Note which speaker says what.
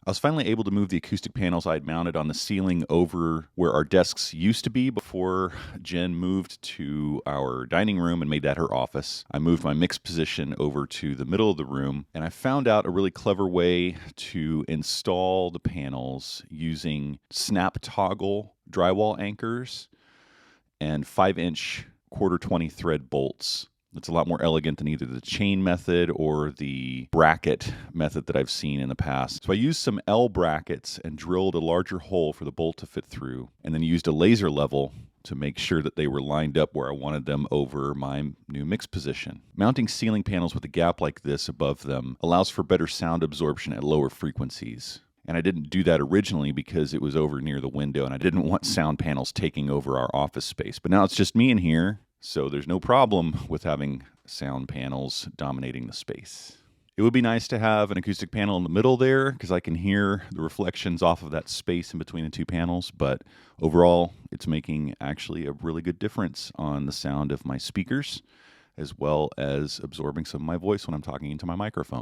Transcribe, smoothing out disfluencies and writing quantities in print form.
Speaker 1: I was finally able to move the acoustic panels I had mounted on the ceiling over where our desks used to be before Jen moved to our dining room and made that her office. I moved my mix position over to the middle of the room, and I found out a really clever way to install the panels using snap toggle drywall anchors and 5-inch quarter 20 thread bolts. It's a lot more elegant than either the chain method or the bracket method that I've seen in the past. So I used some L brackets and drilled a larger hole for the bolt to fit through, and then used a laser level to make sure that they were lined up where I wanted them over my new mix position. Mounting ceiling panels with a gap like this above them allows for better sound absorption at lower frequencies. And I didn't do that originally because it was over near the window and I didn't want sound panels taking over our office space. But now it's just me in here, so there's no problem with having sound panels dominating the space. It would be nice to have an acoustic panel in the middle there because I can hear the reflections off of that space in between the two panels, but overall it's making actually a really good difference on the sound of my speakers as well as absorbing some of my voice when I'm talking into my microphone.